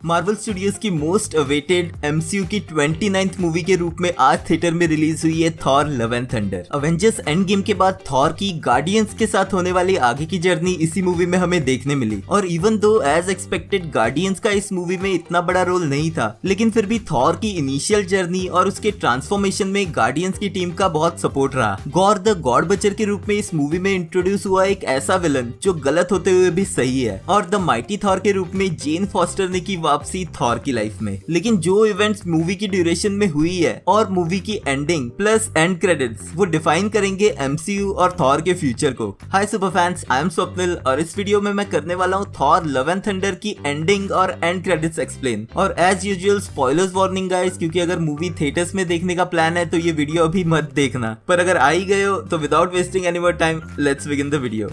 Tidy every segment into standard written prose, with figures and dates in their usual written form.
Marvel studios की most awaited MCU की 29th movie के रूप में आज थिएटर में रिलीज हुई है Thor Love and thunder. Avengers end game के बाद थॉर की गार्डियंस के साथ होने वाली आगे की जर्नी इसी मूवी में हमें देखने मिली। और even though as expected guardians का इस मूवी में इतना बड़ा रोल नहीं था, लेकिन फिर भी थॉर की इनिशियल जर्नी और उसके ट्रांसफॉर्मेशन में गार्डियंस की टीम का बहुत सपोर्ट रहा। गॉर द गॉड बचर के रूप में इस मूवी में इंट्रोड्यूस हुआ एक ऐसा विलन जो गलत होते हुए भी सही है, और द माइटी थॉर के रूप में जेन फॉस्टर ने की वापसी थॉर की लाइफ में। लेकिन जो इवेंट्स मूवी की ड्यूरेशन में हुई है और मूवी की एंडिंग प्लस एंड क्रेडिट्स वो डिफाइन करेंगे एमसीयू और थॉर के फ्यूचर को। Hi super fans, I am Swapnil और इस वीडियो में मैं करने वाला हूँ थॉर लव एंड थंडर की एंडिंग और एंड क्रेडिट्स एक्सप्लेन। और as usual spoilers warning guys, क्योंकि अगर मूवी थिएटर्स में देखने का प्लान है तो ये वीडियो अभी मत देखना, पर अगर आ ही गए हो तो without wasting any more time let's begin the video.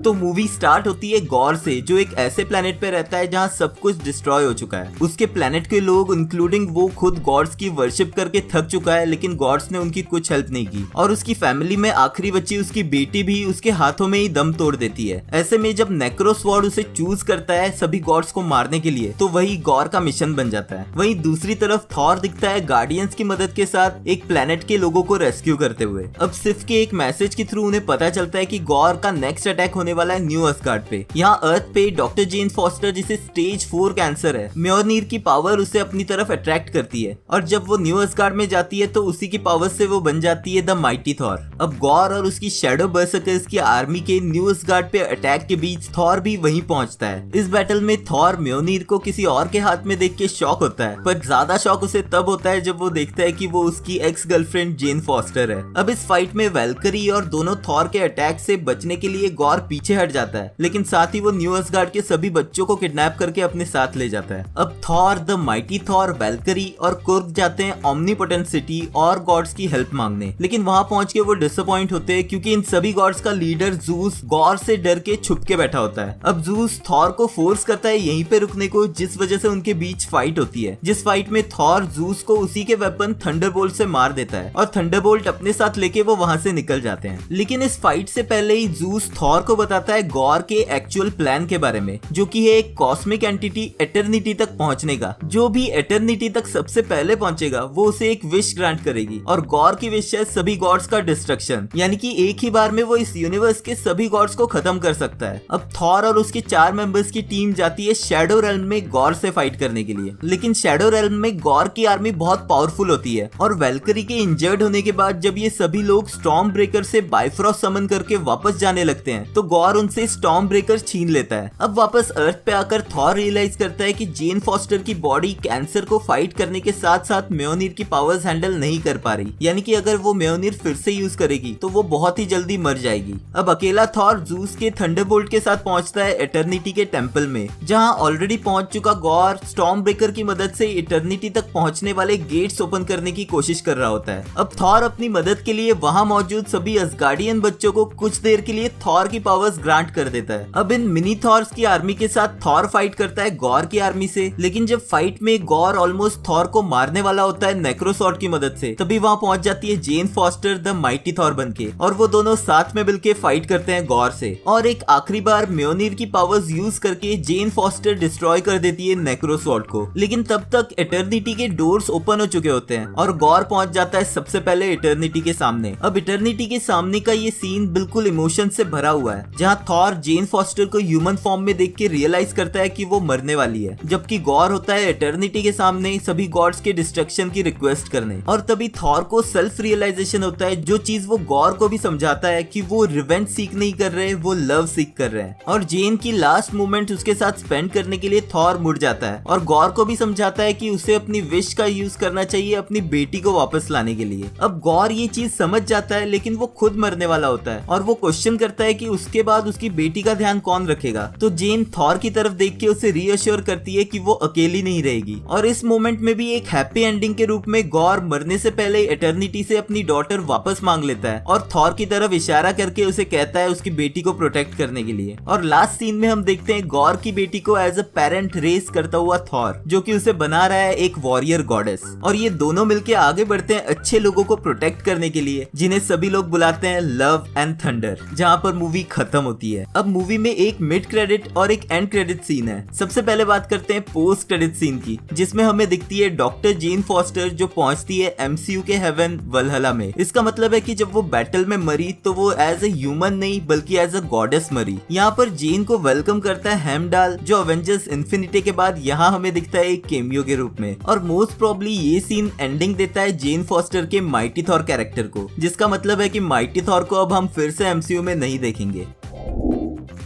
तो मूवी स्टार्ट होती है गॉर से, जो एक ऐसे प्लेनेट पे रहता है जहाँ सब कुछ डिस्ट्रॉय हो चुका है। उसके प्लेनेट के लोग इंक्लूडिंग वो खुद गॉड्स की वर्शिप करके थक चुका है, लेकिन गॉड्स ने उनकी कुछ हेल्प नहीं की। और उसकी फैमिली में आखिरी बच्ची उसकी बेटी भी उसके हाथों में ही दम तोड़ देती है। ऐसे में जब नेक्रोस्वॉर्ड उसे चूज करता है सभी गॉड्स को मारने के लिए, तो वही गॉर का मिशन बन जाता है। वहीं दूसरी तरफ थॉर दिखता है गार्डियंस की मदद के साथ एक प्लेनेट के लोगों को रेस्क्यू करते हुए। अब सिर्फ के एक मैसेज के थ्रू उन्हें पता चलता है कि गॉर का नेक्स्ट अटैक होने वाला है न्यू अस्गार्ड पे। यहाँ अर्थ पे डॉक्टर जेन फॉस्टर, जिसे स्टेज 4 कैंसर है, म्योनीर की पावर उसे अपनी तरफ अट्रैक्ट करती है, और जब वो न्यू अस्गार्ड में जाती है तो उसी की पावर से वो बन जाती है द माइटी थॉर। अब गॉर और उसकी शैडो बर्सर्कर्स की आर्मी के न्यू अस्गार्ड पे अटैक के बीच थॉर भी वहीं पहुंचता है। इस बैटल में थॉर म्योनीर को किसी और के हाथ में देख के शॉक होता है, पर ज्यादा शॉक उसे तब होता है जब वो देखता है कि वो उसकी एक्स गर्लफ्रेंड जेन फॉस्टर है। अब इस फाइट में वैल्करी और दोनों थॉर के अटैक से बचने के लिए गॉर पीछे हट जाता है, लेकिन साथ ही वो न्यू अस्गार्ड के सभी बच्चों को किडनैप करके अपने साथ ले जाता है। अब Thor, the mighty Thor, Valkyrie और कुर्ग जाते हैं ओमनीपोटेंट सिटी और गॉड्स की हेल्प मांगने, लेकिन वहां पहुंच के वो डिसअपॉइंट होते हैं क्योंकि इन सभी गॉड्स का लीडर जूस गॉर से डर के छुप के बैठा होता है। अब जूस थॉर को फोर्स करता है यहीं पे रुकने को, जिस वजह से उनके बीच फाइट होती है, जिस फाइट में थॉर जूस को उसी के वेपन थंडरबोल्ट से मार देता है और थंडरबोल्ट अपने साथ लेके वो वहां से निकल जाते हैं। लेकिन इस फाइट से पहले ही जूस थॉर को बताता है गॉर के एक्चुअल प्लान के बारे में, जो कि है एक कॉस्मिक एंटिटी एटर्निटी तक पहुंचने का। जो भी एटर्निटी तक सबसे पहले पहुंचेगा वो उसे एक विश ग्रांट करेगी, और गॉर की विश है सभी गॉड्स का डिस्ट्रक्शन, यानी कि एक ही बार में वो इस यूनिवर्स के सभी गॉड्स को खत्म कर सकता है। अब थॉर और उसके 4 मेंबर्स की टीम जाती है शैडो रेल्म में गॉर से फाइट करने के लिए, लेकिन शैडो रेल्म में गॉर की आर्मी बहुत पावरफुल होती है, और वैल्करी के इंजर्ड होने के बाद जब ये सभी लोग स्टॉर्म ब्रेकर से बाइफ्रॉस्ट समन करके वापस जाने लगते हैं तो गॉर उनसे स्टॉर्म ब्रेकर छीन लेता है। अब वापस अर्थ पे आकर थॉर रियलाइज करता है कि जेन फॉस्टर की बॉडी कैंसर को फाइट करने के साथ साथ म्योनीर की पावर्स हैंडल नहीं कर पा रही, यानी कि अगर वो म्योनीर फिर से यूज करेगी तो वो बहुत ही जल्दी मर जाएगी। अब अकेला थॉर जूस के थंडरबोल्ट के साथ पहुंचता है एटर्निटी के टेंपल में, जहां ऑलरेडी पहुंच चुका गॉर स्टॉर्म ब्रेकर की मदद से एटर्निटी तक पहुंचने वाले गेट्स ओपन करने की कोशिश कर रहा होता है। अब थॉर अपनी मदद के लिए वहां मौजूद सभी असगार्डियन बच्चों को कुछ देर के लिए थॉर की पावर्स ग्रांट कर देता है। अब इन मिनी थॉर्स की आर्मी के साथ थॉर फाइट करता है गॉर की आर्मी से, लेकिन जब फाइट में गॉर ऑलमोस्ट थॉर को मारने वाला होता है नेक्रोसॉर्ड की मदद से, तभी वहां पहुंच जाती है जेन फॉस्टर द माइटी थॉर बनके, और वो दोनों साथ में मिलके फाइट करते हैं गॉर से। और एक आखिरी बार म्योनीर की पावर्स यूज करके जेन फॉस्टर डिस्ट्रॉय कर देती है नेक्रोसॉर्ड को, लेकिन तब तक एटर्निटी के डोर्स ओपन हो चुके होते हैं और गॉर पहुंच जाता है सबसे पहले एटर्निटी के सामने। अब एटर्निटी के सामने का ये सीन बिल्कुल इमोशन से भरा हुआ है, जहां थॉर जेन फॉस्टर को ह्यूमन फॉर्म में देख के रियलाइज करता है कि वो मरने वाली है, जबकि गॉर होता है एटर्निटी के सामने सभी गॉड्स के डिस्ट्रक्शन की रिक्वेस्ट करने। और तभी थॉर को सेल्फ रियलाइजेशन होता है, जो चीज वो गॉर को भी समझाता है कि वो रिवेंज सीख नहीं कर रहे, वो लव सीख कर रहे हैं। और जेन की लास्ट मोमेंट उसके साथ स्पेंड करने के लिए थॉर मुड़ जाता है और गॉर को भी समझाता है कि उसे अपनी विश का यूज करना चाहिए अपनी बेटी को वापस लाने के लिए। अब गॉर ये चीज समझ जाता है, लेकिन वो खुद मरने वाला होता है और वो क्वेश्चन करता है कि उसके बाद उसकी बेटी का ध्यान कौन रखेगा। तो जेन थॉर की तरफ देख के उसे रीअश्योर करती है कि वो अकेली नहीं रहेगी। और इस मोमेंट में भी एक हैप्पी एंडिंग के रूप में गॉर मरने से पहले एटर्निटी से अपनी डॉटर वापस मांग लेता है और थॉर की तरफ इशारा करके उसे कहता है उसकी बेटी को प्रोटेक्ट करने के लिए। और लास्ट सीन में हम देखते हैं गॉर की बेटी को एज अ पेरेंट रेस करता हुआ थॉर, जो कि उसे बना रहा है एक वॉरियर गॉडेस। और ये दोनों मिलके आगे बढ़ते हैं अच्छे लोगों को प्रोटेक्ट करने के लिए, जिन्हें सभी लोग बुलाते हैं लव एंड थंडर, जहाँ पर मूवी खत्म खत्म होती है। अब मूवी में एक मिड क्रेडिट और एक एंड क्रेडिट सीन है। सबसे पहले बात करते हैं पोस्ट क्रेडिट सीन की, जिसमें हमें दिखती है डॉक्टर जेन फॉस्टर जो पहुंचती है एमसीयू के हेवन वलहला में। इसका मतलब है कि जब वो बैटल में मरी तो वो एज ए ह्यूमन नहीं बल्कि एज अ गॉडेस मरी। यहाँ पर जेन को वेलकम करता है हेमडाल जो अवेंजर्स इन्फिनिटी के बाद यहाँ हमें दिखता है एक केमियो के रूप में। और मोस्ट प्रोबेबली ये सीन एंडिंग देता है जेन फॉस्टर के माइटी थॉर कैरेक्टर को, जिसका मतलब है कि माइटी थॉर को अब हम फिर से एमसीयू में नहीं देखेंगे।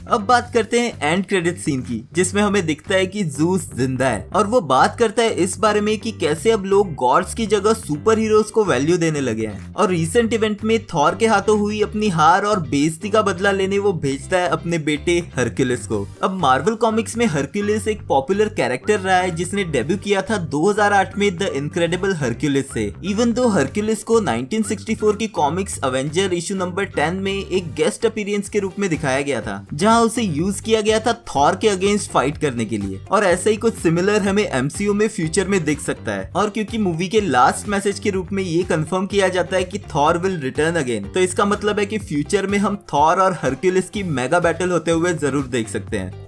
अब बात करते हैं एंड क्रेडिट सीन की, जिसमें हमें दिखता है कि जूस जिंदा है और वो बात करता है इस बारे में कि कैसे अब लोग गॉड्स की जगह सुपर हीरोज को वैल्यू देने लगे हैं। और रिसेंट इवेंट में थॉर के हाथों हुई अपनी हार और बेइज्जती का बदला लेने वो भेजता है अपने बेटे हरक्यूलिस को। अब मार्वल कॉमिक्स में हरक्यूलिस एक पॉपुलर कैरेक्टर रहा है जिसने डेब्यू किया था 2008 में द इनक्रेडिबल हरक्यूलिस से। इवन दो हरक्यूलिस को 1964 की कॉमिक्स अवेंजर इशू नंबर 10 में एक गेस्ट अपीयरेंस के रूप में दिखाया गया था, जहां उसे यूज किया गया था थॉर के अगेंस्ट फाइट करने के लिए। और ऐसा ही कुछ सिमिलर हमें एमसीयू में फ्यूचर में दिख सकता है। और क्योंकि मूवी के लास्ट मैसेज के रूप में ये कंफर्म किया जाता है कि थॉर विल रिटर्न अगेन, तो इसका मतलब है कि फ्यूचर में हम थॉर और हरक्यूलिस की मेगा बैटल होते हुए जरूर देख सकते हैं।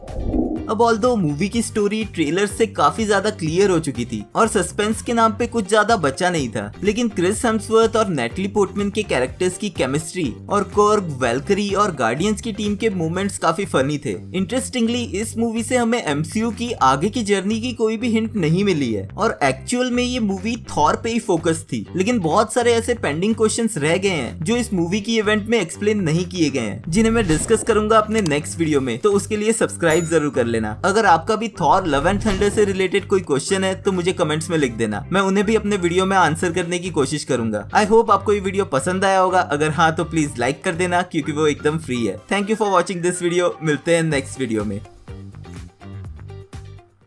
अब ऑल्दो मूवी की स्टोरी ट्रेलर से काफी ज्यादा क्लियर हो चुकी थी और सस्पेंस के नाम पे कुछ ज्यादा बचा नहीं था, लेकिन क्रिस हेम्सवर्थ और नेटली पोर्टमैन के कैरेक्टर्स की केमिस्ट्री और कोर्ग, वैल्करी और गार्डियंस की टीम के मूवमेंट्स काफी फनी थे। इंटरेस्टिंगली इस मूवी से हमें एमसीयू की आगे की जर्नी की कोई भी हिंट नहीं मिली है और एक्चुअल में ये मूवी थॉर पे ही फोकस थी, लेकिन बहुत सारे ऐसे पेंडिंग क्वेश्चंस रह गए हैं जो इस मूवी की इवेंट में एक्सप्लेन नहीं किए गए हैं, जिन्हें मैं डिस्कस करूंगा अपने नेक्स्ट वीडियो में, तो उसके लिए सब्सक्राइब जरूर कर लेना। अगर आपका भी थॉर लव एंड थंडर से रिलेटेड कोई क्वेश्चन है तो मुझे कमेंट्स में लिख देना, मैं उन्हें भी अपने वीडियो में आंसर करने की कोशिश करूंगा। आई होप आपको ये वीडियो पसंद आया होगा, अगर हाँ तो प्लीज लाइक कर देना क्योंकि वो एकदम फ्री है। Thank you for watching this video, मिलते हैं नेक्स्ट वीडियो में।